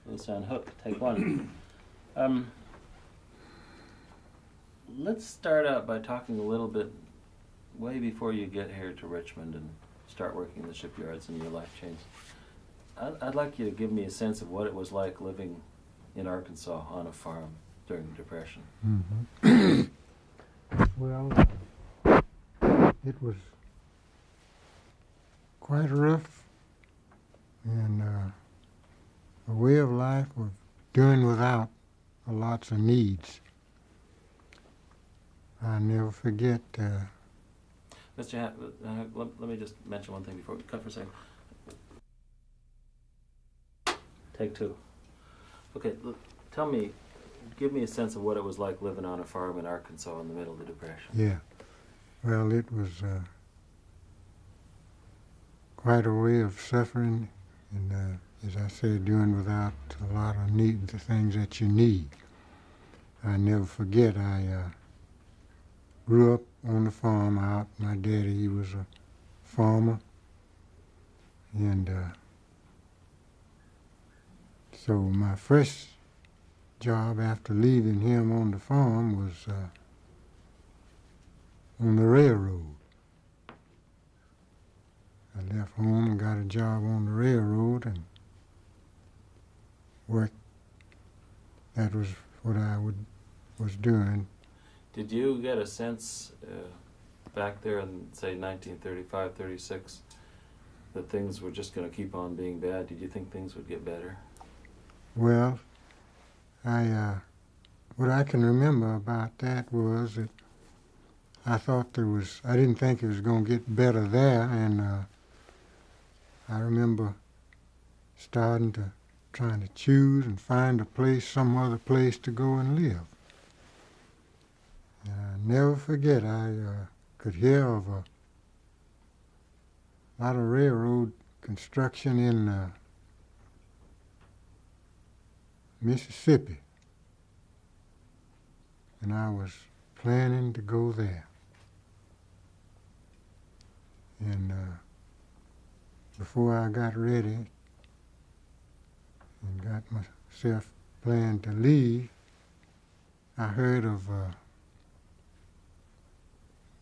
Loose on hook. Take one. Um, let's start out by talking a little bit way before you get here to Richmond and start working in the shipyards and your life changed. I'd like you to give me a sense of what it was like living in Arkansas on a farm during the Depression. Mm-hmm. Well, it was quite rough, and a way of life of doing without lots of needs. I never forget. Mr. Let me just mention one thing before we cut for a second. Take two. Okay, tell me, give me a sense of what it was like living on a farm in Arkansas in the middle of the Depression. Yeah. Well, it was quite a way of suffering, and as I said, doing without a lot of the things that you need. I never forget, I grew up on the farm out. My daddy, he was a farmer, and so my first job after leaving him on the farm was on the railroad. I left home and got a job on the railroad and worked. That was what I was doing. Did you get a sense back there in, say, 1935, 36, that things were just going to keep on being bad? Did you think things would get better? Well, what I can remember about that was that I didn't think it was going to get better there, and I remember trying to choose and find some other place to go and live. And I never forget, I could hear of a lot of railroad construction in Mississippi, and I was planning to go there. And before I got ready and got myself planned to leave, I heard of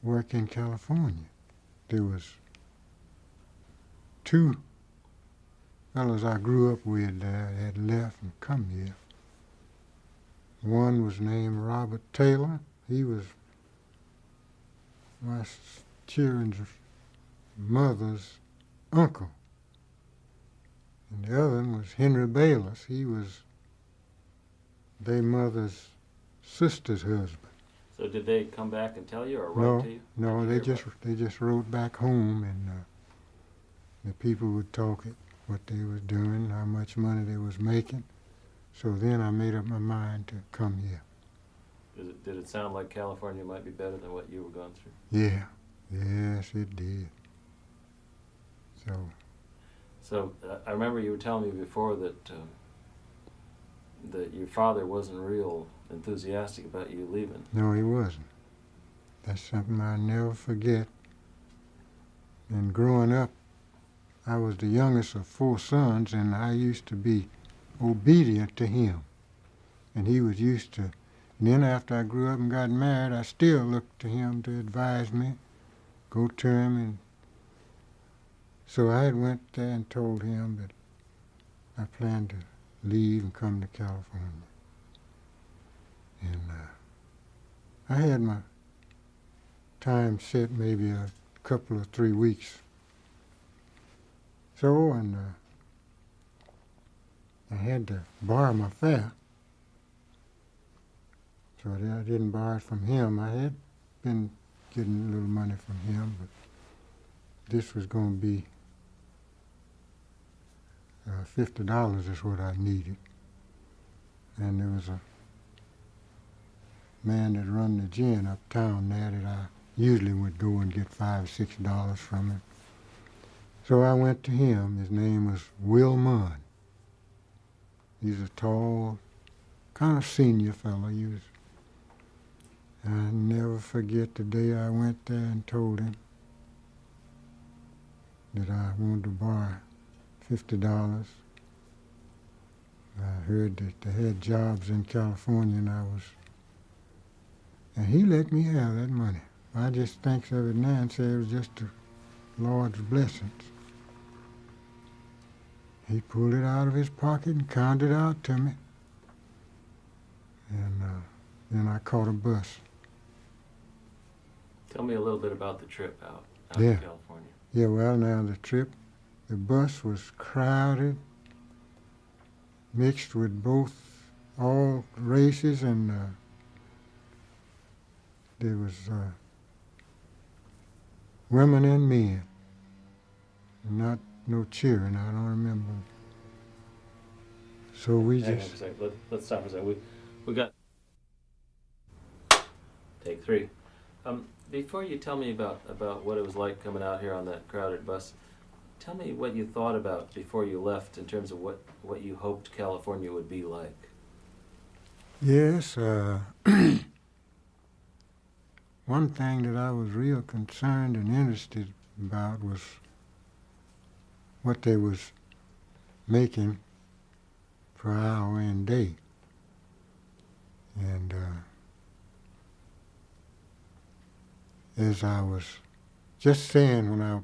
work in California. There was two fellows I grew up with there had left and come here. One was named Robert Taylor. He was my children's mother's uncle. And the other one was Henry Bayless. He was their mother's sister's husband. So did they come back and tell you or write to you? No, they just wrote back home, and the people would talk what they was doing, how much money they was making. So then I made up my mind to come here. Did it sound like California might be better than what you were going through? Yeah, yes, it did. So I remember you were telling me before that that your father wasn't real enthusiastic about you leaving. No, he wasn't. That's something I never forget. And growing up, I was the youngest of 4 sons, and I used to be obedient to him. And he was used to. And then after I grew up and got married, I still looked to him to advise me, go to him. And so I had went there and told him that I planned to leave and come to California. And I had my time set, maybe a couple of 3 weeks. So, and I had to borrow my fare. So I didn't borrow it from him. I had been getting a little money from him, but this was going to be $50 is what I needed. And there was a man that run the gin uptown there that I usually would go and get $5 or $6 from him. So I went to him. His name was Will Munn. He's a tall, kind of senior fellow. I never forget the day I went there and told him that I wanted to borrow $50. I heard that they had jobs in California, and he let me have that money. I just thinks of it now and say it was just the Lord's blessings. He pulled it out of his pocket and counted it out to me. And then I caught a bus. Tell me a little bit about the trip out Yeah. to California. Yeah, well, now the bus was crowded, mixed with all races, and there was women and men, not no children. I don't remember. So we Hang on just a second. Let's stop for a second. We got take 3. Before you tell me about what it was like coming out here on that crowded bus, tell me what you thought about before you left in terms of what you hoped California would be like. yes. One thing that I was real concerned and interested about was what they was making per hour and day. And as I was just saying when I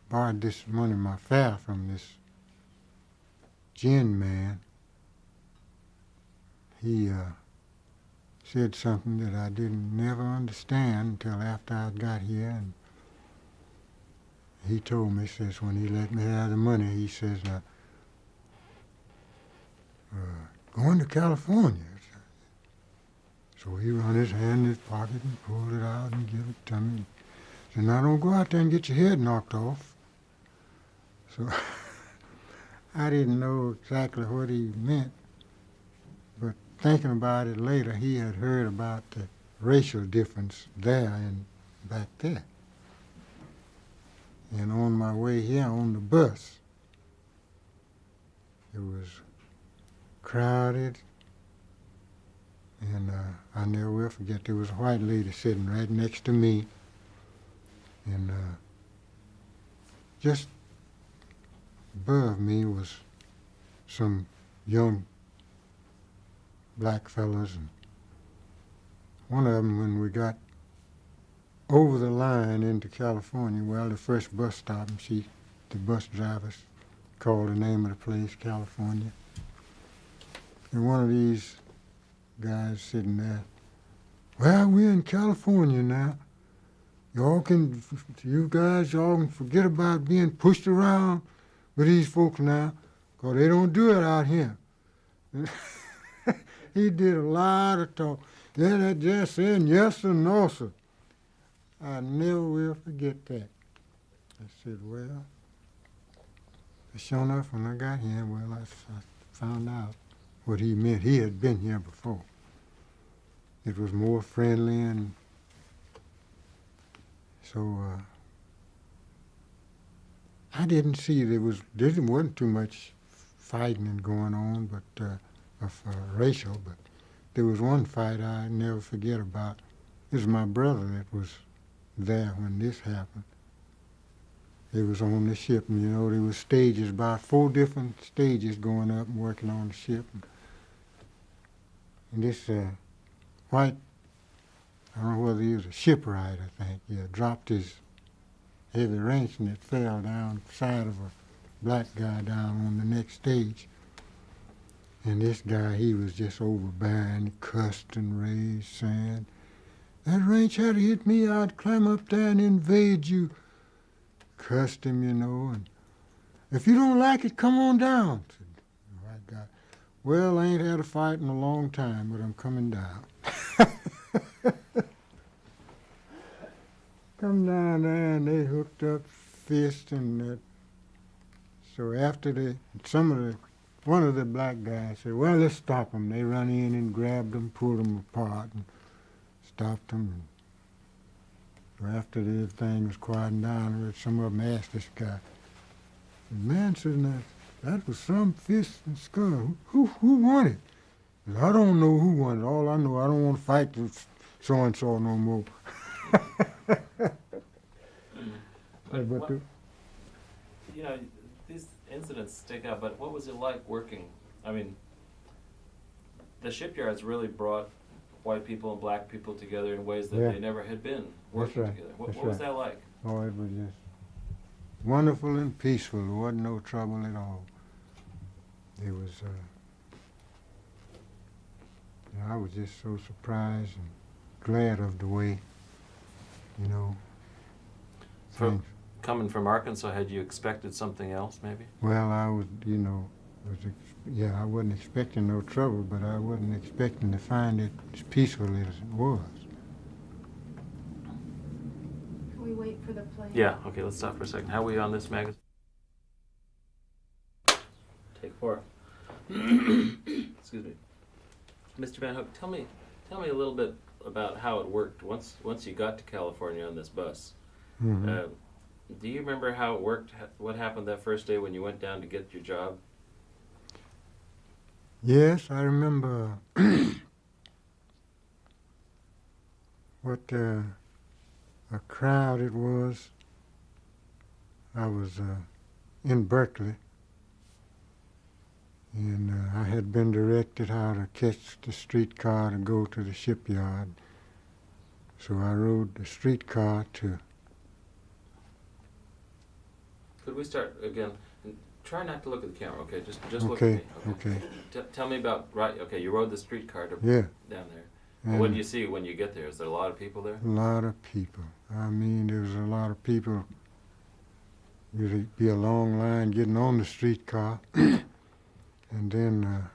borrowed this money, my fare from this gin man, he said something that I didn't never understand until after I got here, and he told me, says, when he let me have the money, he says, now, going to California. So he run his hand in his pocket and pulled it out and give it to me. He said, now don't go out there and get your head knocked off. So I didn't know exactly what he meant, but thinking about it later, he had heard about the racial difference there and back there. And on my way here on the bus, it was crowded, and I never will forget, there was a white lady sitting right next to me, and just above me was some young black fellas, and one of them, when we got over the line into California, well, the first bus stop, and the bus drivers called the name of the place, California. And one of these guys sitting there, well, we're in California now. You guys, y'all can forget about being pushed around with these folks now, 'cause they don't do it out here. He did a lot of talk. Yeah, that just saying yes or no, sir. I never will forget that. I said, well, sure enough, when I got here, well, I found out what he meant. He had been here before. It was more friendly, and so I didn't see there wasn't too much fighting and going on, but of racial. But there was one fight I never forget about. It was my brother that was there when this happened. It was on the ship, and there was stages, about 4 different stages going up and working on the ship. And this white, I don't know whether he was a shipwright, I think, dropped his heavy wrench, and it fell down the side of a black guy down on the next stage. And this guy, he was just overbearing, he cussed and raised, saying, that wrench had hit me, I'd climb up there and invade you. Cussed him, and if you don't like it, come on down, said the white guy. Well, I ain't had a fight in a long time, but I'm coming down. Come down there, and they hooked up fists and that. So after one of the black guys said, well, let's stop them. They run in and grabbed them, pulled them apart, and stopped them. So after the thing was quieting down, some of them asked this guy, the man said, that was some fist and skull. Who won it? He said, I don't know who won it. All I know, I don't want to fight with so-and-so no more. These incidents stick out, but what was it like working? I mean, the shipyards really brought white people and black people together in ways that Yeah. they never had been working right. together. That's What was right. that like? Oh, it was just wonderful and peaceful. There wasn't no trouble at all. It was, I was just so surprised and glad of the way, you know, From things. coming from Arkansas, had you expected something else, maybe? Well, I was, I wasn't expecting no trouble, but I wasn't expecting to find it as peaceful as it was. Can we wait for the plane? Yeah. Okay. Let's stop for a second. How are we on this magazine? Take 4. Excuse me, Mr. Van Hook. Tell me a little bit about how it worked once you got to California on this bus. Mm-hmm. Do you remember how it worked? What happened that first day when you went down to get your job? Yes, I remember what a crowd it was. I was in Berkeley, and I had been directed how to catch the streetcar to go to the shipyard. So I rode the streetcar to... Could we start again? And try not to look at the camera, okay? Just look Okay, at me. okay. Tell me about, okay, you rode the streetcar to Yeah. down there. And What do you see when you get there? Is there a lot of people there? a lot of people. I mean, there was a lot of people. There'd be a long line getting on the streetcar. And then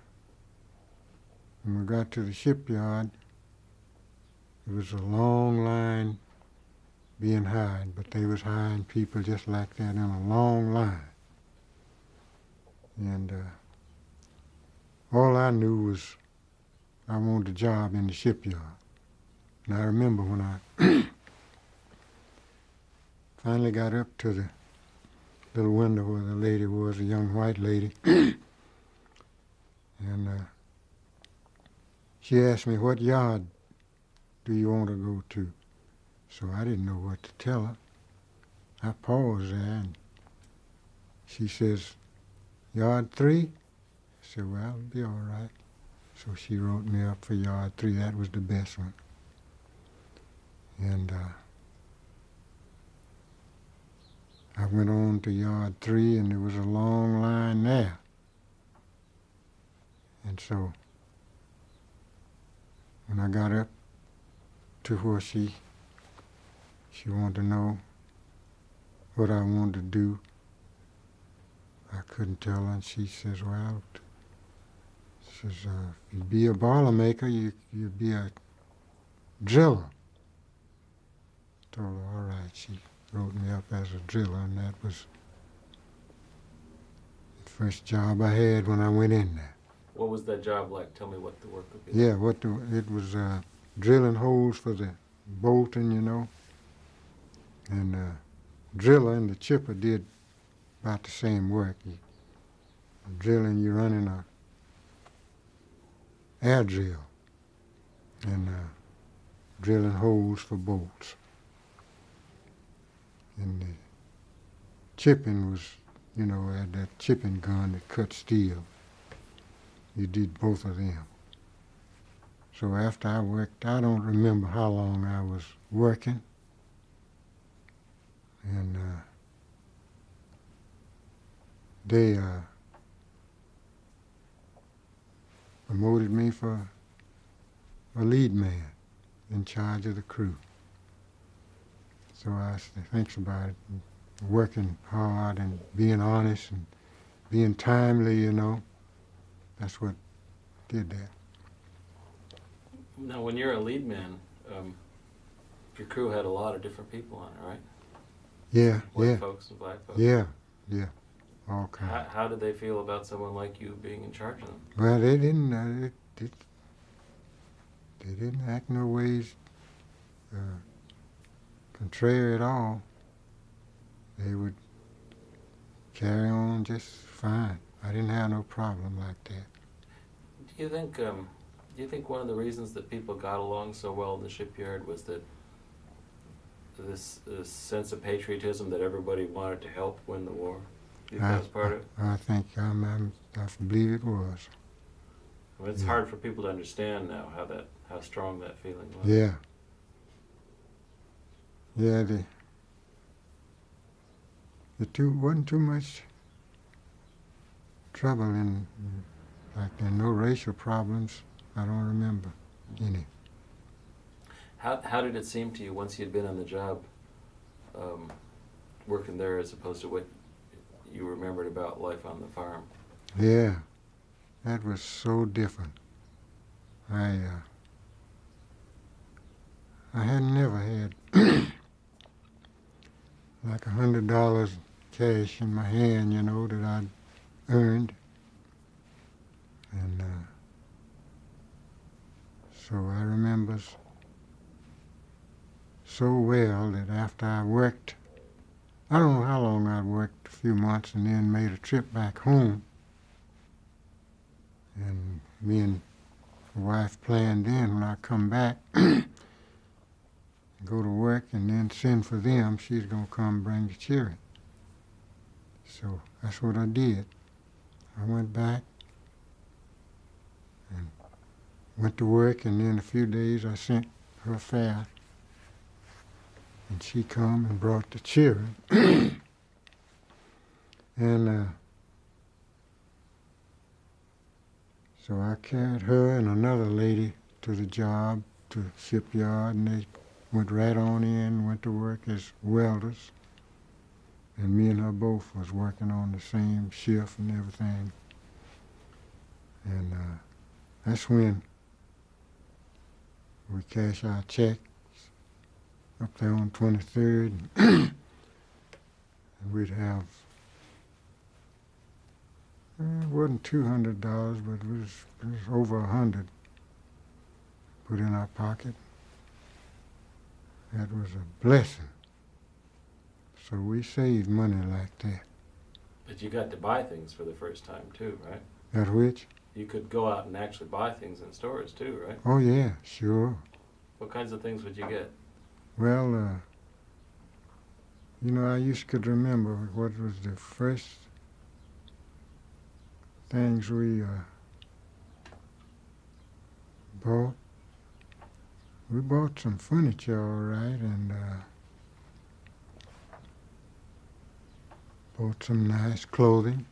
when we got to the shipyard, there was a long line being hired, but they was hiring people just like that in a long line. And all I knew was I wanted a job in the shipyard. And I remember when I finally got up to the little window where the lady was, a young white lady, and she asked me, "What yard do you want to go to?" So I didn't know what to tell her. I paused there, and she says, "Yard 3?" I said, "Well, it'll be all right." So she wrote me up for yard 3. That was the best one. And I went on to yard 3, and there was a long line there. And so when I got up to where she wanted to know what I wanted to do, I couldn't tell her, and she says, "Well," says, "if you'd be a boilermaker, you'd be a driller." Told her, all right. She wrote me up as a driller, and that was the first job I had when I went in there. What was that job like? Tell me what the work would be. Yeah, it was drilling holes for the bolting, you know. And driller and the chipper did about the same work. Drilling, you're running a air drill, and drilling holes for bolts. And the chipping was, you know, had that chipping gun that cut steel. You did both of them. So after I worked, I don't remember how long I was working. And they promoted me for a lead man in charge of the crew. So I thinks about it, working hard and being honest and being timely, you know. That's what did that. Now, when you're a lead man, your crew had a lot of different people on it, right? Yeah, White folks and black folks. Yeah, all kinds. How did they feel about someone like you being in charge of them? Well, they didn't. They didn't act no ways contrary at all. They would carry on just fine. I didn't have no problem like that. Do you think one of the reasons that people got along so well in the shipyard was that this sense of patriotism, that everybody wanted to help win the war? Do you think that was part of it? I think I believe it was. Well, it's Yeah. hard for people to understand now how strong that feeling was. Yeah. Yeah, wasn't too much trouble like there no racial problems. I don't remember any. How did it seem to you once you'd been on the job, working there, as opposed to what you remembered about life on the farm? Yeah, that was so different. I had never had like $100 cash in my hand, you know, that I'd earned, and so I remember so well that after I worked, I don't know how long I'd worked, a few months, and then made a trip back home. And me and the wife planned then when I come back, go to work and then send for them. She's going to come bring the children. So that's what I did. I went back and went to work, and then a few days I sent her fare. And she come and brought the children. And so I carried her and another lady to the job, to the shipyard, and they went right on in, went to work as welders. And me and her both was working on the same shift and everything. And that's when we cash our check up there on 23rd. And we'd have, it wasn't $200, but it was over 100 put in our pocket. That was a blessing. So we saved money like that. But you got to buy things for the first time too, right? At which? You could go out and actually buy things in stores too, right? Oh yeah, sure. What kinds of things would you get? Well, you know, I could remember what was the first things we bought. We bought some furniture, all right, and bought some nice clothing.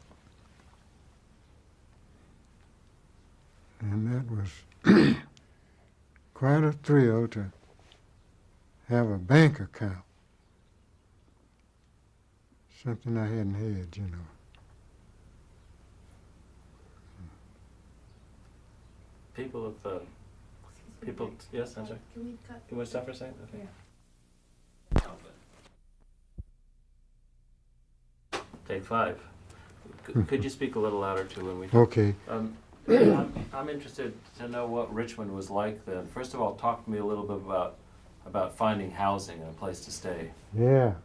And that was quite a thrill to have a bank account. Something I hadn't had, you know. People of, people, yes, I'm sorry. Can we cut? Can we stop for a second? Okay. Take 5. Could you speak a little louder too when we talk? Okay. I'm interested to know what Richmond was like then. First of all, talk to me a little bit about finding housing and a place to stay. Yeah.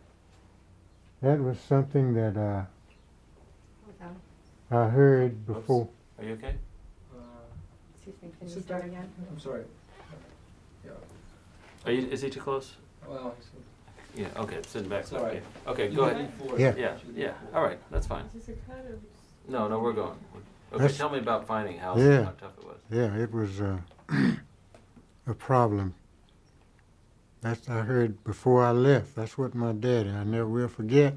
That was something that I heard before. Oops. Are you okay? Excuse me, can you start again? I'm sorry. Yeah. Is he too close? Well, Yeah, okay, sitting back. It's all right. Okay, go ahead. Yeah. Yeah, all right, that's fine. Is this a cut or? No, we're going. Okay, That's- tell me about finding housing, Yeah. how tough it was. Yeah, it was a problem. That's I heard before I left. That's what my daddy, I never will forget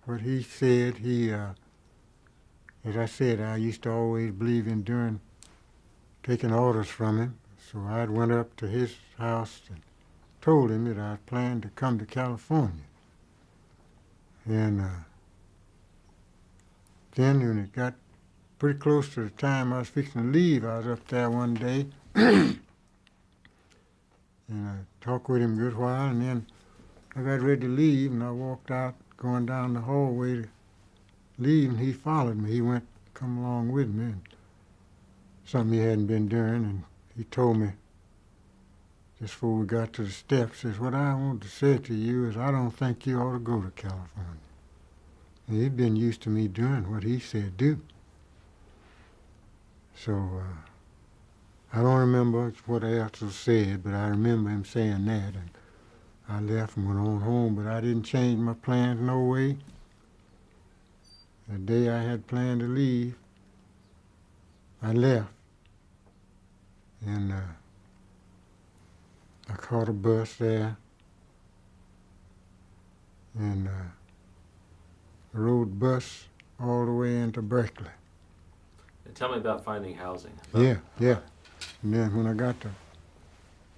what he said. He, as I said, I used to always believe in taking orders from him. So I went up to his house and told him that I planned to come to California. And then when it got pretty close to the time I was fixing to leave, I was up there one day and I talked with him a good while, and then I got ready to leave, and I walked out, going down the hallway to leave, and he followed me. He come along with me, and something he hadn't been doing, and he told me just before we got to the steps, says, what I want to say to you is I don't think you ought to go to California. And he'd been used to me doing what he said do. So I don't remember what else was said, but I remember him saying that. And I left and went on home, but I didn't change my plans no way. The day I had planned to leave, I left, and I caught a bus there, and rode bus all the way into Berkeley. And tell me about finding housing. Yeah. And then when I got to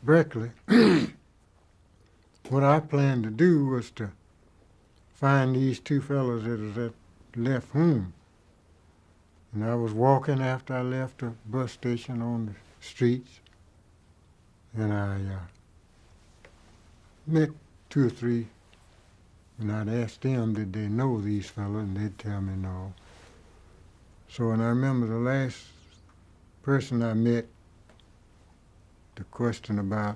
Berkeley, what I planned to do was to find these two fellows that was at left home. And I was walking after I left the bus station on the streets, and I met two or three, and I'd ask them, did they know these fellows, and they'd tell me no. So, and I remember the last person I met, the question about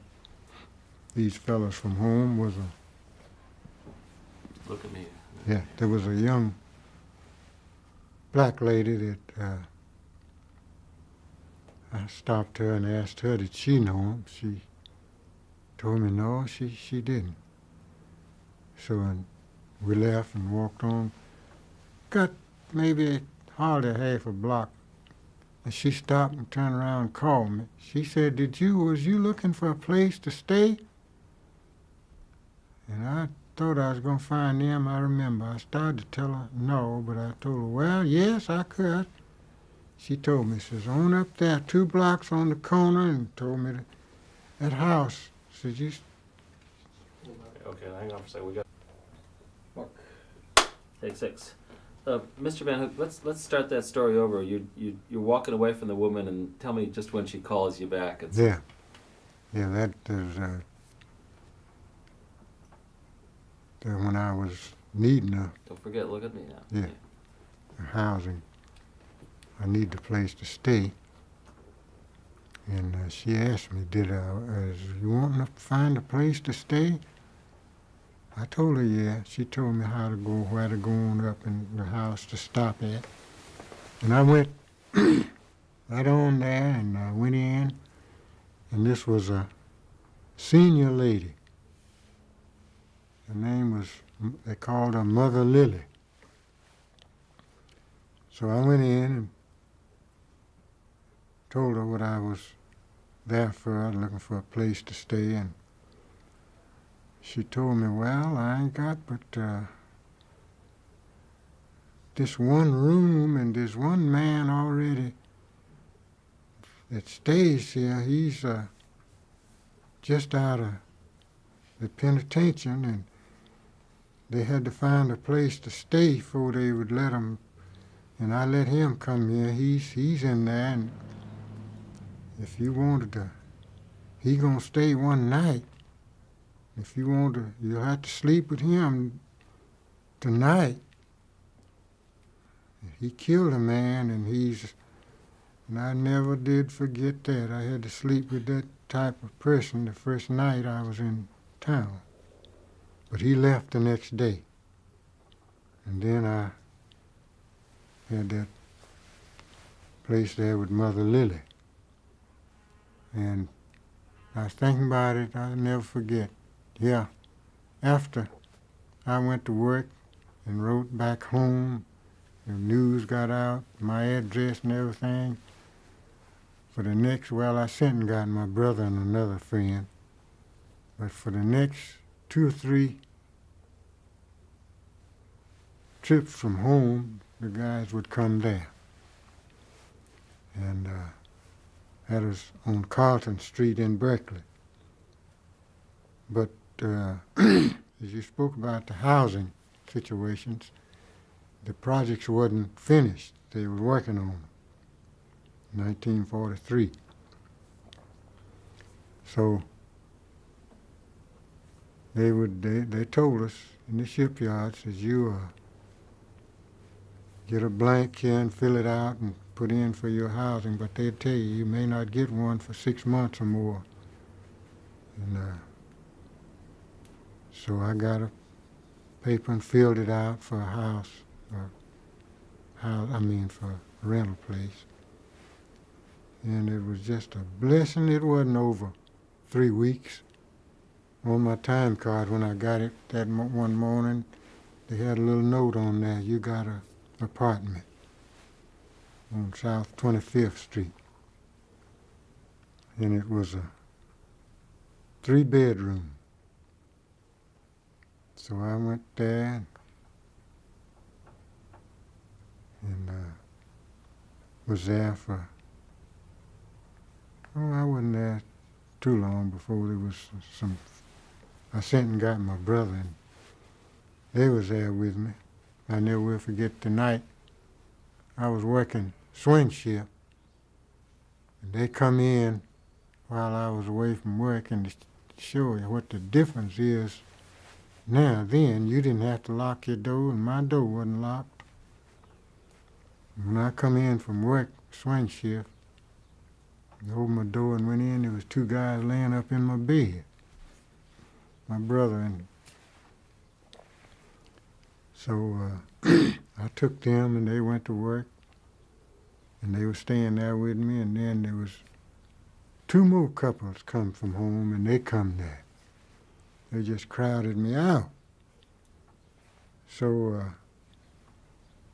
these fellows from home was Look at me. there was a young black lady that I stopped her and asked her, did she know him? She told me no, she didn't. So and we left and walked on, got maybe hardly half a block, and she stopped and turned around and called me. She said, was you looking for a place to stay? And I thought I was going to find them. I remember I started to tell her no, but I told her, well, yes, I could. She told me, says, on up there, 2 blocks on the corner, and told me that house. Said, you... Okay, hang on for a second. We got Mark. Take 6. Mr. Van Hook, let's start that story over. You're walking away from the woman, and tell me just when she calls you back. Yeah, that is when I was needing Don't forget, look at me now. Yeah. Housing. I need a place to stay. And she asked me, you want to find a place to stay? I told her, yeah. She told me how to go, where to go on up in the house to stop at. And I went right on there, and I went in, and this was a senior lady. Her name was, they called her Mother Lily. So I went in and told her what I was there for, looking for a place to stay, and she told me, well, I ain't got but this one room, and there's one man already that stays here. He's just out of the penitentiary, and they had to find a place to stay before they would let him, and I let him come here. He's in there, and if you wanted to, he gonna stay one night. If you want to, you'll have to sleep with him tonight. He killed a man, and I never did forget that. I had to sleep with that type of person the first night I was in town. But he left the next day. And then I had that place there with Mother Lily. And I was thinking about it, I'll never forget. Yeah, after I went to work and wrote back home, the news got out, my address and everything. For the next, I sent and got my brother and another friend. But for the next 2 or 3 trips from home, the guys would come there. And that was on Carlton Street in Berkeley. But as you spoke about the housing situations, the projects wasn't finished. They were working on them in 1943. So they told us in the shipyard, says you get a blank here and fill it out and put in for your housing, but they'd tell you may not get one for 6 months or more. And so I got a paper and filled it out for a house, for a rental place. And it was just a blessing. It wasn't over 3 weeks. On my time card, when I got it that one morning, they had a little note on there, you got an apartment. on South 25th Street. And it was a 3-bedroom. So I went there and was there for, I wasn't there too long before there was I sent and got my brother, and they was there with me. I never will forget the night I was working swing shift, and they come in while I was away from work, and to show you what the difference is now. Then you didn't have to lock your door, and my door wasn't locked. When I come in from work swing shift, I opened my door and went in, there was 2 guys laying up in my bed, my brother. And so I took them, and they went to work, and they were staying there with me. And then there was 2 more couples come from home, and they come there. They just crowded me out. So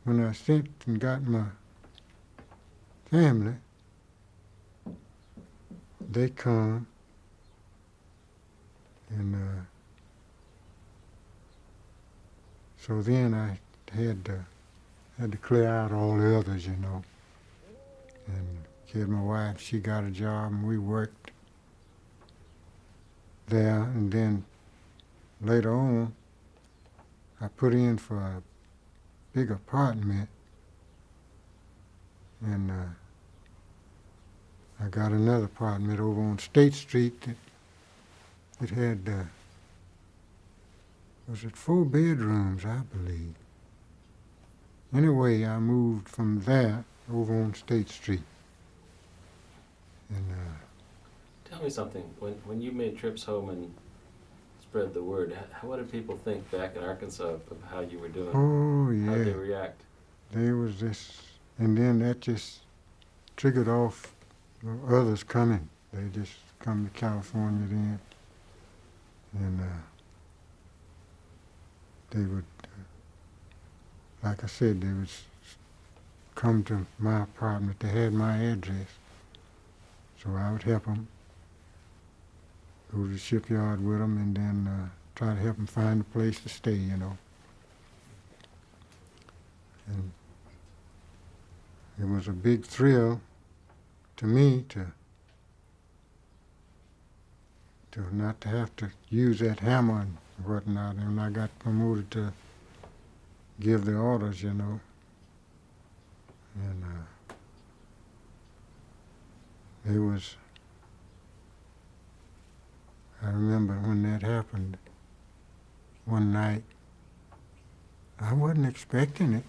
when I sent and got my family, they come, and so then I had to clear out all the others, you know. And kid, my wife, she got a job, and we worked there. And then later on, I put in for a big apartment, and I got another apartment over on State Street. It had, was it 4 bedrooms, I believe. Anyway, I moved from there over on State Street. And tell me something. When you made trips home and spread the word, what did people think back in Arkansas of how you were doing? oh yeah, How did they react? there was this, and then that just triggered off others coming. They just come to California then, and they would, like I said, they would come to my apartment. They had my address, so I would help them, go to the shipyard with them, and then try to help them find a place to stay, you know. And it was a big thrill to me to not to have to use that hammer and whatnot. And I got promoted to give the orders, you know. And it was, I remember when that happened one night, I wasn't expecting it,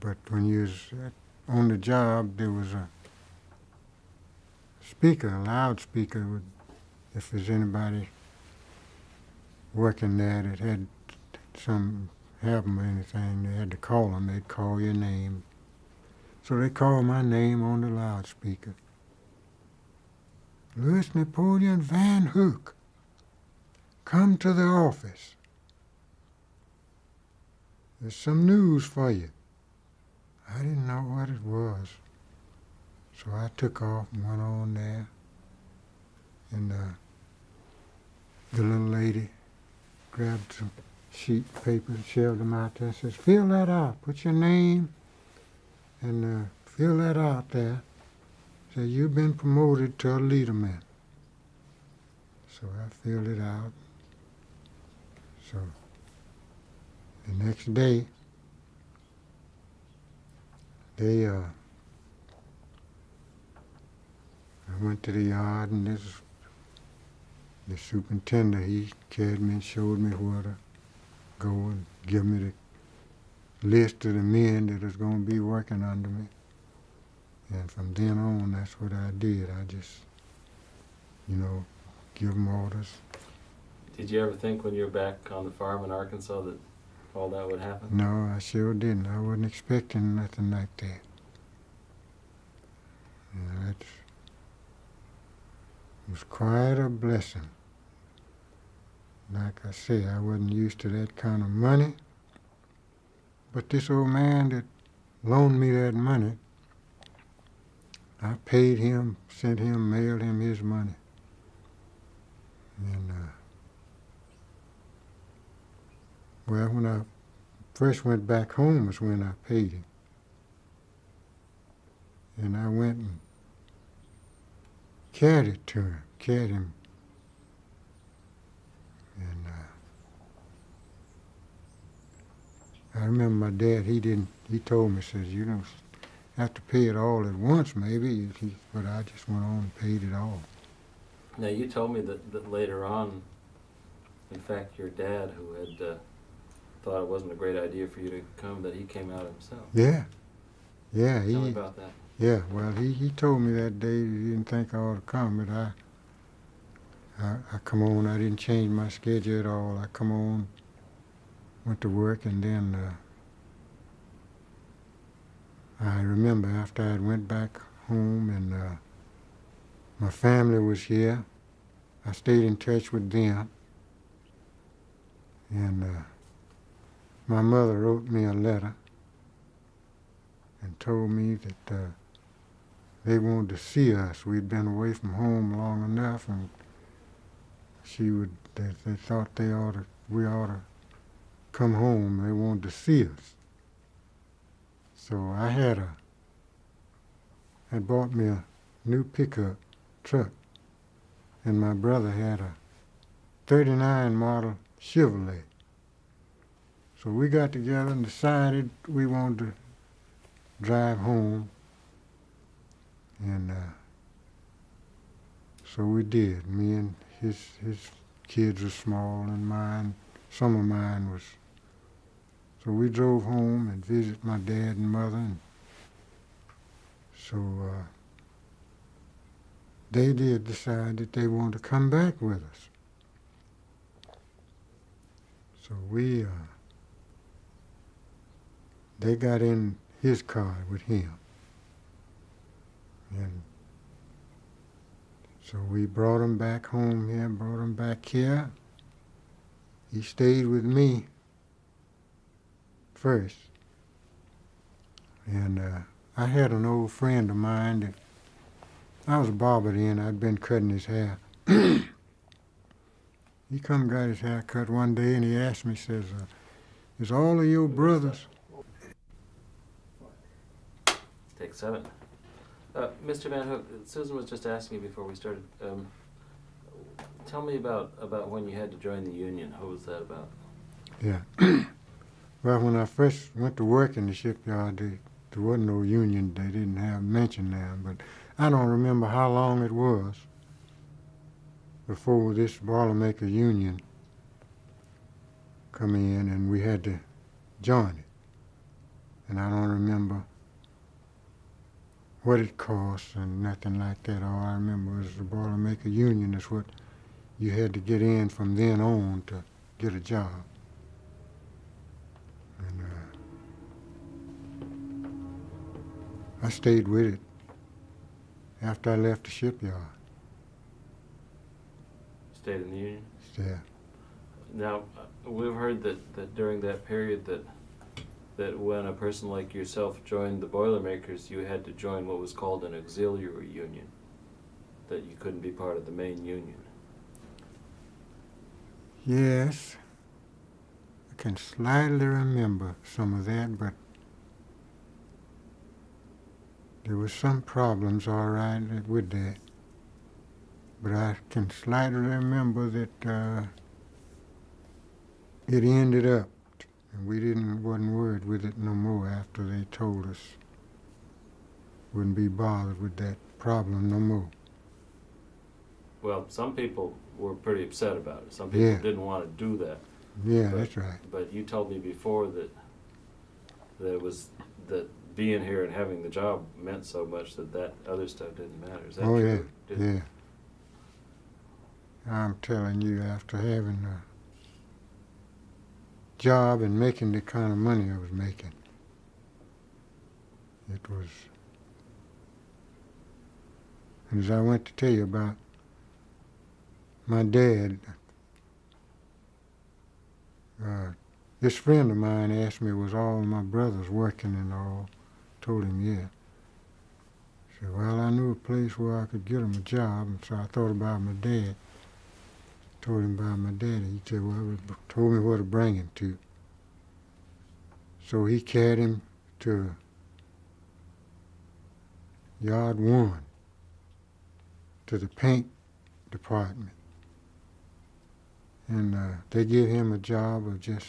but when you was on the job, there was a speaker, a loudspeaker, if there's anybody working there that had some help or anything, they had to call them. They'd call your name. So they called my name on the loudspeaker. Louis Napoleon Van Hook, come to the office. There's some news for you. I didn't know what it was. So I took off and went on there. And the little lady grabbed some sheet of paper and shoved them out there and says, fill that out. Put your name and fill that out there. Say, you've been promoted to a leaderman. So I filled it out. So the next day, I went to the yard, and the superintendent, he carried me and showed me where to go and give me the list of the men that was going to be working under me. And from then on, that's what I did. I just, you know, give them orders. Did you ever think when you were back on the farm in Arkansas that all that would happen? No, I sure didn't. I wasn't expecting nothing like that. And it was quite a blessing. Like I say, I wasn't used to that kind of money. But this old man that loaned me that money, I paid him, sent him, mailed him his money. And, well, when I first went back home was when I paid him. And I went and carried it to him, carried him. And I remember my dad, he told me, says, you don't have to pay it all at once maybe, but I just went on and paid it all. Now, you told me that later on, in fact, your dad, who had thought it wasn't a great idea for you to come, that he came out himself. Yeah. Yeah. Tell me about that. Yeah, well, he told me that day he didn't think I ought to come, but I come on. I didn't change my schedule at all. I come on, went to work, and then I remember after I went back home and my family was here, I stayed in touch with them, and my mother wrote me a letter and told me that they wanted to see us. We'd been away from home long enough, and they thought we ought to come home. They wanted to see us. So I had bought me a new pickup truck, and my brother had a 39 model Chevrolet. So we got together and decided we wanted to drive home. And so we did. Me and his kids were small, and some of mine was. So we drove home and visited my dad and mother, and so they did decide that they wanted to come back with us. So they got in his car with him. And so we brought him back home here, brought him back here. He stayed with me first. And I had an old friend of mine that I was a barber then. I'd been cutting his hair. He come got his hair cut one day, and he asked me, says, is all of your brothers? Take 7. Mr. Van Hook, Susan was just asking you before we started. Tell me about when you had to join the union. What was that about? Yeah. Well, when I first went to work in the shipyard, there wasn't no union. They didn't have mentioned there. But I don't remember how long it was before this Boilermaker Union come in, and we had to join it. And I don't remember what it cost and nothing like that. All I remember was the Boilermaker Union is what you had to get in from then on to get a job. And I stayed with it after I left the shipyard. Stayed in the union? Yeah. Now, we've heard that during that period that when a person like yourself joined the Boilermakers, you had to join what was called an auxiliary union, that you couldn't be part of the main union. Yes, I can slightly remember some of that, but there was some problems, all right, with that. But I can slightly remember that it ended up, and we wasn't worried with it no more after they told us wouldn't be bothered with that problem no more. Well, some people were pretty upset about it. Some people didn't want to do that. Yeah, that's right. But you told me before that being here and having the job meant so much that other stuff didn't matter. Is that true? Yeah. I'm telling you, after having a job and making the kind of money I was making, it was. And as I went to tell you about my dad, this friend of mine asked me, was all my brothers working and all? Told him, yeah. said, well, I knew a place where I could get him a job, and so I thought about my dad. Told him about my daddy. He said, well, told me where to bring him to. So he carried him to Yard 1, to the paint department. And they gave him a job of just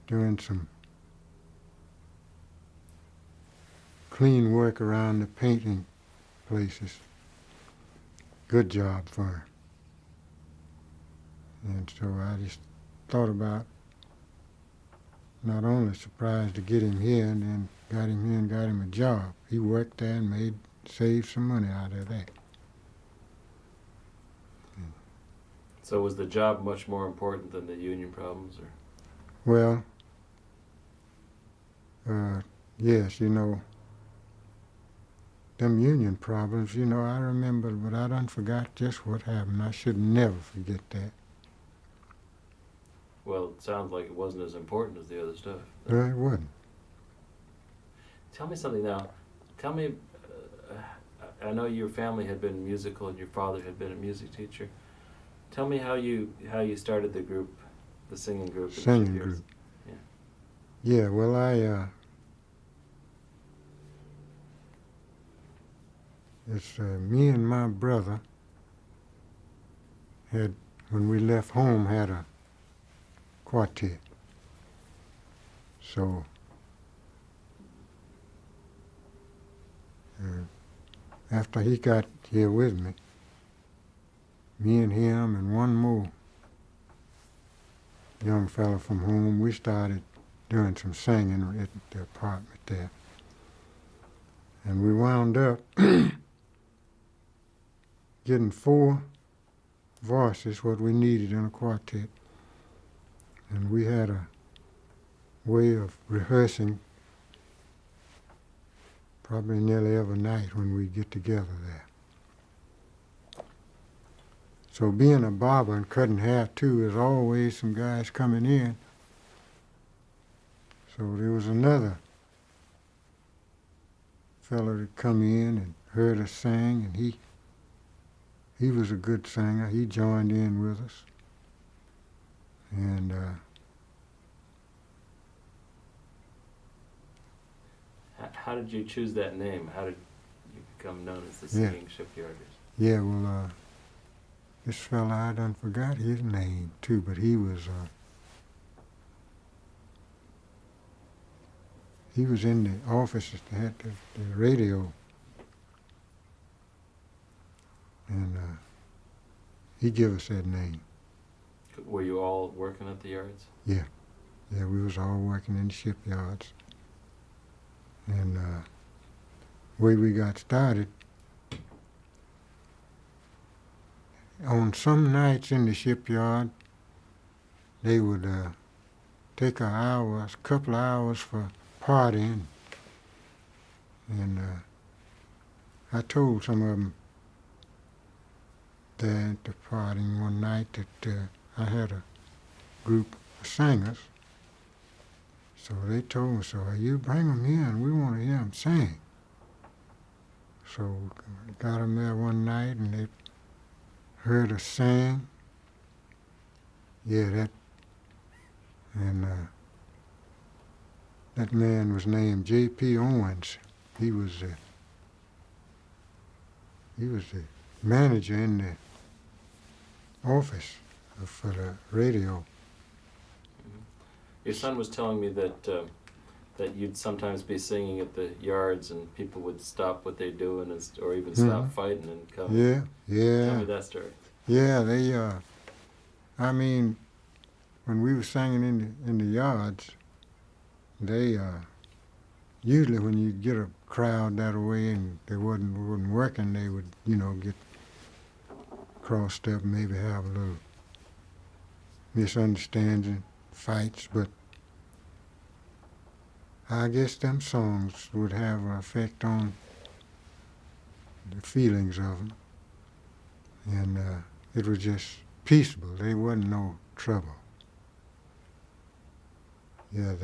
doing some clean work around the painting places. Good job for him. And so I just thought about not only surprised to get him here, and then got him here and got him a job. He worked there and saved some money out of that. So was the job much more important than the union problems, or? Well, yes, them union problems, I remember, but I done forgot just what happened. I should never forget that. Well, it sounds like it wasn't as important as the other stuff. No, it wasn't. Tell me something now. Tell me, I know your family had been musical and your father had been a music teacher. Tell me how you started the group, the singing group. Singing group. Yeah. Yeah, well, it's me and my brother had, when we left home, had a quartet. So after he got here with me and him and one more young fella from home, we started doing some singing at the apartment there. And we wound up getting 4 voices, what we needed in a quartet. And we had a way of rehearsing probably nearly every night when we get together there. So being a barber and cutting hair too, there's always some guys coming in. So there was another fellow that come in and heard us sing, and he was a good singer. He joined in with us. And how did you choose that name? How did you become known as the Singing Shipyarders? Yeah, well, this fella, I done forgot his name too, but he was in the office at the radio, and he gave us that name. Were you all working at the yards? Yeah, we was all working in the shipyards. And way we got started, on some nights in the shipyard, they would take a couple of hours for partying. And I told some of them there at the partying one night that I had a group of singers. So they told me, so you bring them here and we want to hear them sing. So we got them there one night and they heard us sing. Yeah, that man was named J.P. Owens. He was the manager in the office for the radio. Your son was telling me that that you'd sometimes be singing at the yards and people would stop what they're doing or even stop fighting and come. Yeah. Tell me that story. Yeah, they, I mean, when we were singing in the yards, they, usually when you get a crowd that way and they wasn't working, they would, get crossed up and maybe have a little misunderstanding, fights, but I guess them songs would have an effect on the feelings of them. And it was just peaceable. There wasn't no trouble. Yeah,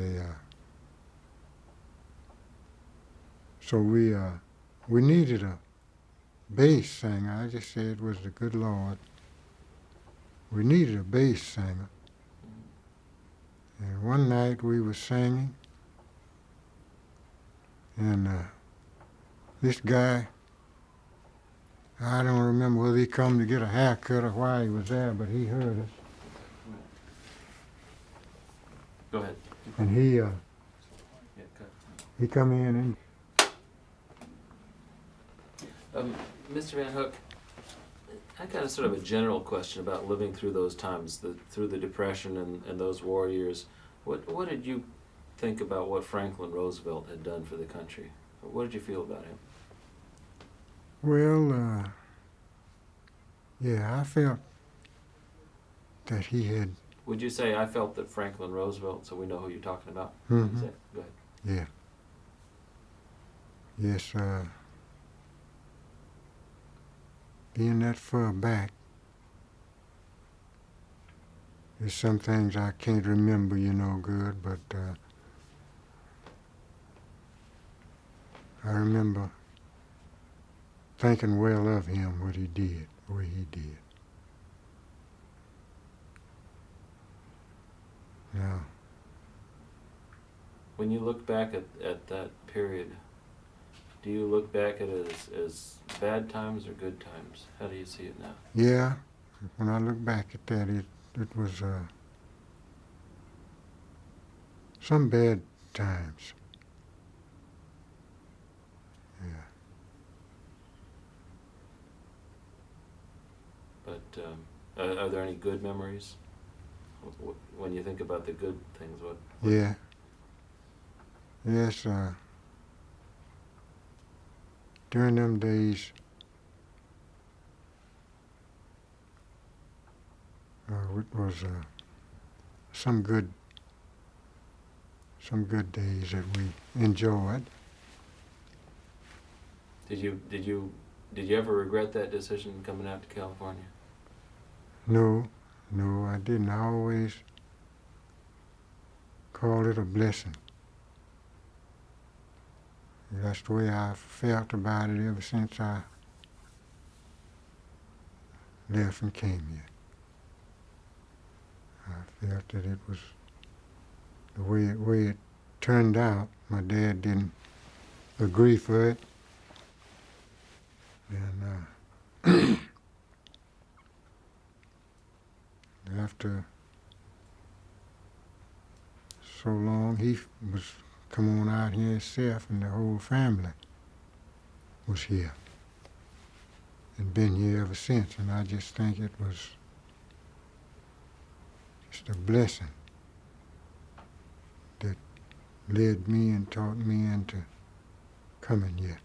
so we we needed a bass singer. I just said it was the good Lord. We needed a bass singer. And one night we were singing, and this guy, I don't remember whether he come to get a haircut or why he was there, but he heard us. Go ahead. And he Yeah, cut. he come in and Mr. Van Hook, I got a sort of a general question about living through those times, through the Depression and those war years. What did you think about what Franklin Roosevelt had done for the country? What did you feel about him? well, yeah, I felt that he had. Would you say I felt that Franklin Roosevelt, so we know who you're talking about? Mhm. Is that, go ahead. Yeah. Yes, being that far back, there's some things I can't remember, good, but I remember thinking well of him, what he did, the way he did. Now, When you look back at that period, do you look back at it as bad times or good times? How do you see it now? yeah, when I look back at that, it was some bad times. Yeah. But are there any good memories? When you think about the good things, what? Yeah. Yes, during them days, it was some good days that we enjoyed. Did you ever regret that decision coming out to California? No, I didn't. I always called it a blessing. That's the way I felt about it ever since I left and came here. I felt that it was the way it turned out. My dad didn't agree for it, and after so long, he was come on out here himself, and the whole family was here and been here ever since. And I just think it was just a blessing that led me and taught me into coming here.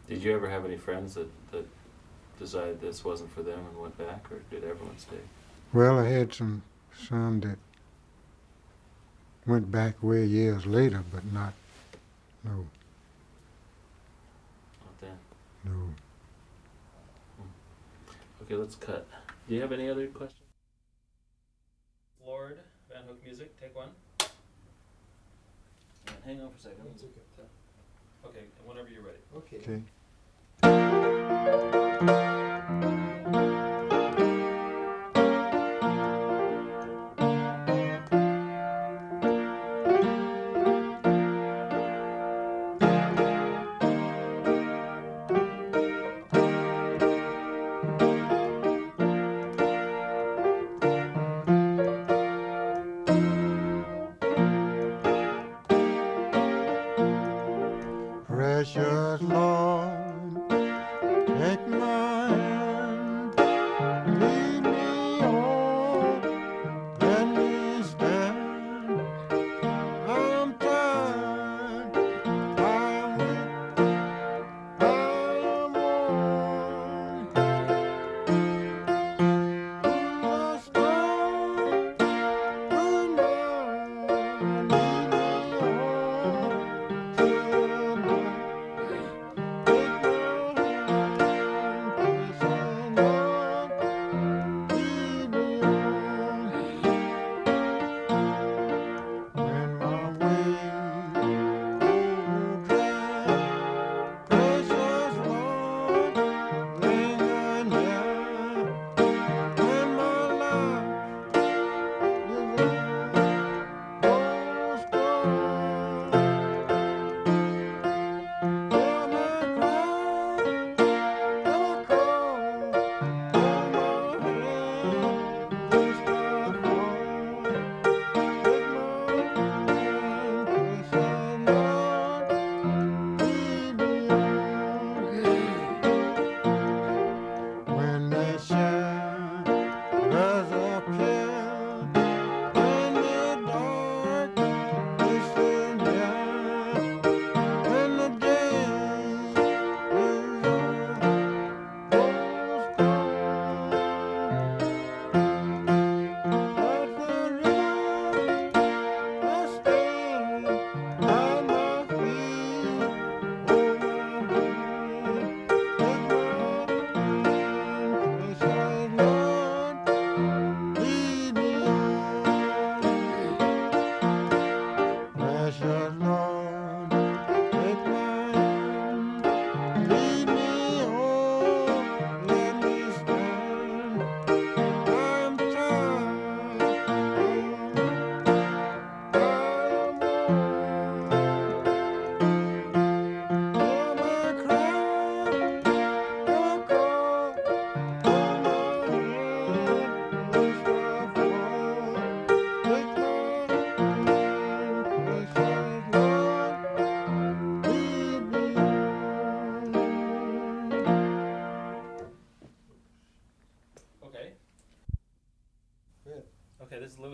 Did you ever have any friends that decided this wasn't for them and went back, or did everyone stay? Well, I had some that went back way years later, but no. Not then. No. Okay, let's cut. Do you have any other questions? Lord, Van Hook music, take one. And hang on for a second. Okay, whenever you're ready. Okay. Precious Lord, take my hand, lead me on, let me stand. I'm tired, I'm weak, I'm worn. Who's the storm? Who knows? Lead me on tonight. Take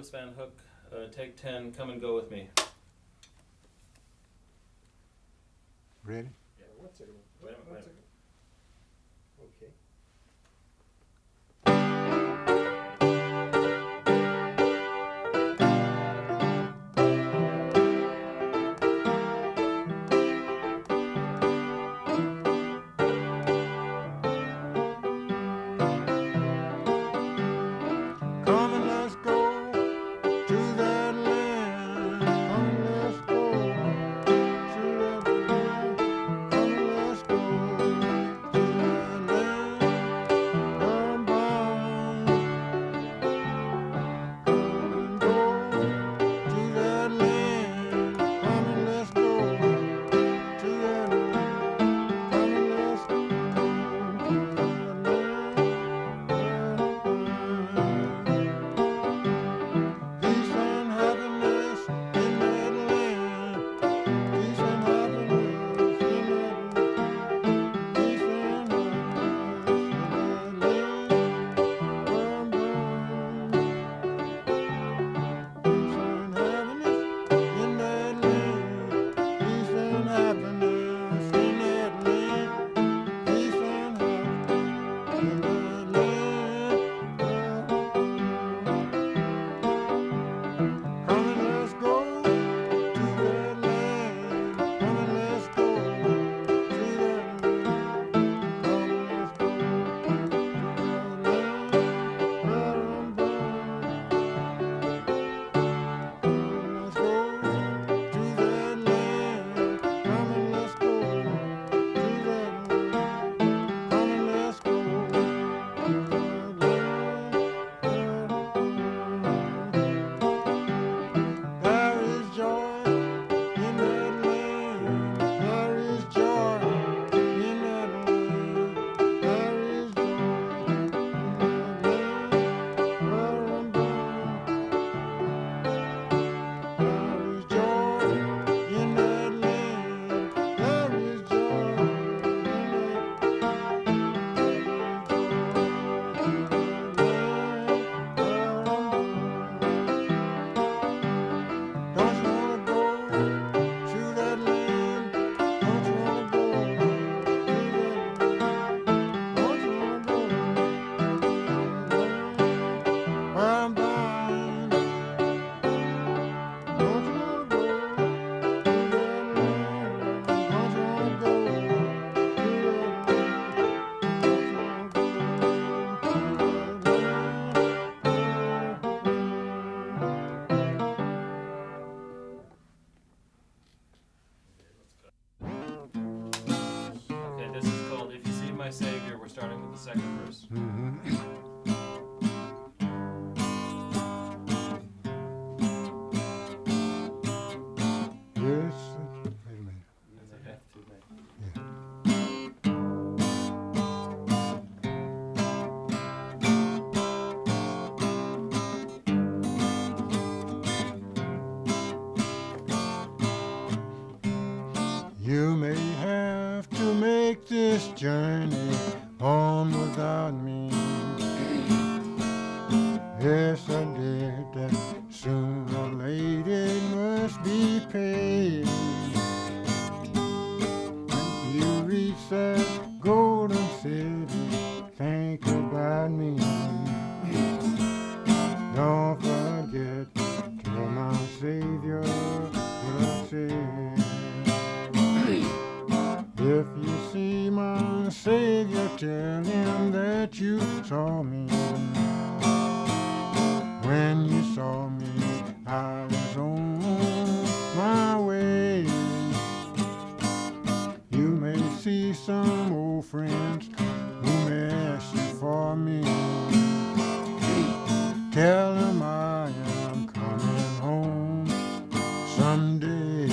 Douglas Van Hook, take 10, Come and Go With Me. Ready? Yeah, one second. Wait a minute, One wait a second. Okay. Come and let's go to that land. Come and let's go to that land. Come and let's go to that land. Come on, come and go to that land. Come and let's go to that land. Come and let's go to that land. Peace and happiness in that land. Peace and happiness in that land. Peace and happiness in that land. Bum, bum. Peace and happiness in that land. Peace and happiness in that land. Peace and happiness in that land. Come and let's go to that land. Come and let's go to that land. Come and let's go to that land. Bum, bum. Come and let's go to that land. Come and let's go to that land. Come and let's go to that land. There is joy in that land. There is joy in that land. There is joy in that land. Bum, bum. There is joy in that land. There is joy in Don't you wanna go to that land? Don't you wanna go to that land? Don't you wanna go to that land? Where I'm blind. Don't you wanna go to that land? Don't you wanna go to that land? Don't you wanna go to that Okay, this is called If You See My Savior. We're starting with the second verse. Yes. Wait a minute. That's okay. Yeah. You may have to make this journey on without me. Yes, I did that. Sooner or later it must be paid. When you reach that golden city, think about me. Don't forget, tell my Savior what I said. If you see my Savior, tell him that you saw me. When you saw me, I was on my way. You may see some old friends who may ask you for me. Tell them I am coming home someday.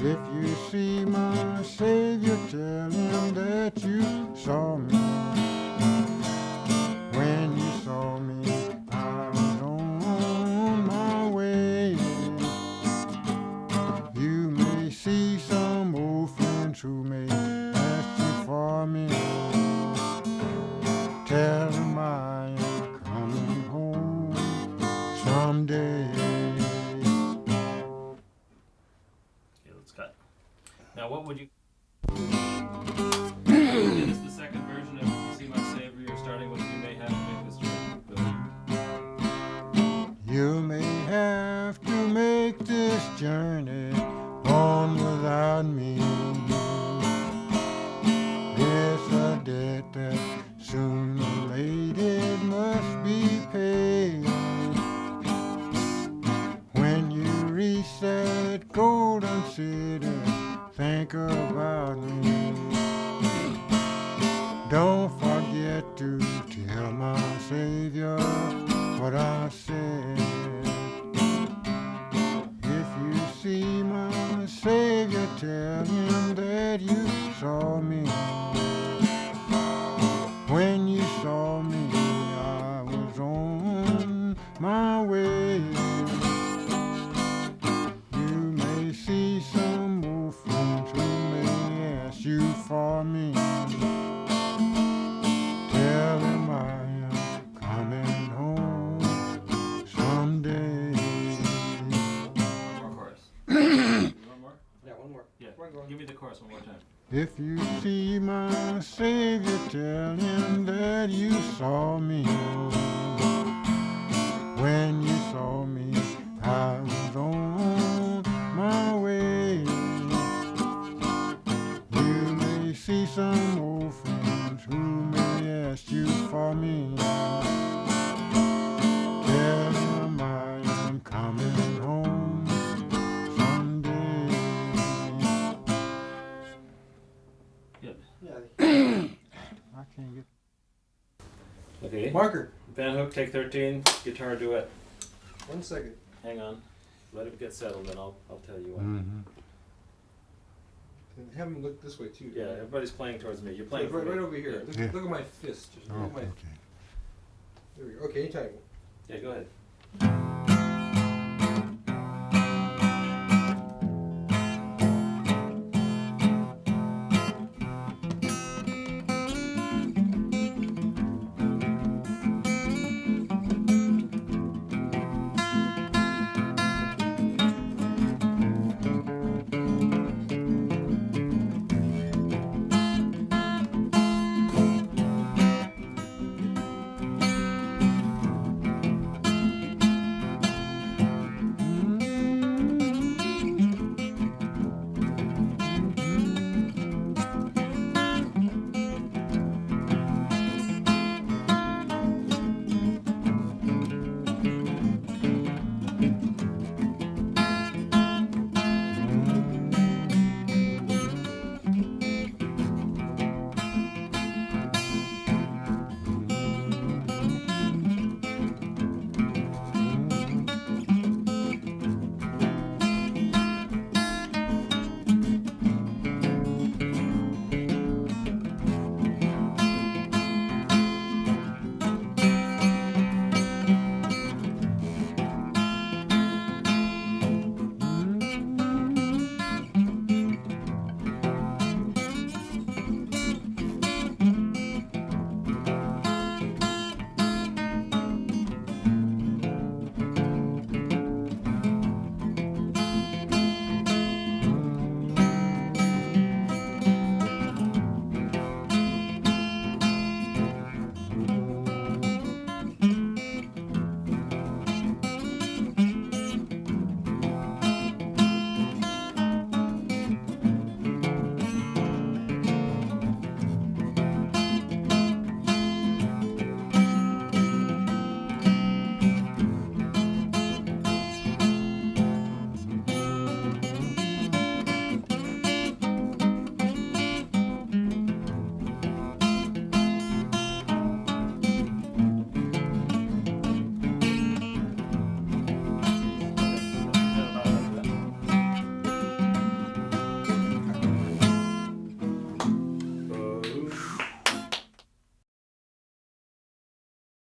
If you see my Savior, tell him that you saw me. Scott. Now, what would you? It is the second version of "You See My Savior." You're starting with "You May Have to Make This Journey." You may have to make this journey on without me. It's a debt that sooner or later must be paid. When you reach that golden city, think about me. Don't forget to tell my Savior what I said. If you see my Savior, tell him that you saw me. When you saw me, I was on my way. You may see some old friends who may ask you for me. Tell them I am coming home someday. One more chorus. One more? Yeah, one more. Yeah. Come on, go on. Give me the chorus one more time. If you see my Savior, tell him that you saw me. When you saw me, I was on my way. You may see some old friends who may ask you for me. Tell them I am coming home someday. Yep. Yeah. I can't get. Okay. Marker. Van Hook, take 13. Guitar duet. 1 second. Hang on. Let it get settled, then I'll tell you what. Mm-hmm. And have him look this way too. Yeah, everybody's playing towards me. You're So playing for right me. over here. Look, Yeah. look at my fist. Just Oh, look at my. okay. There we go. Okay, anytime. Yeah, go ahead.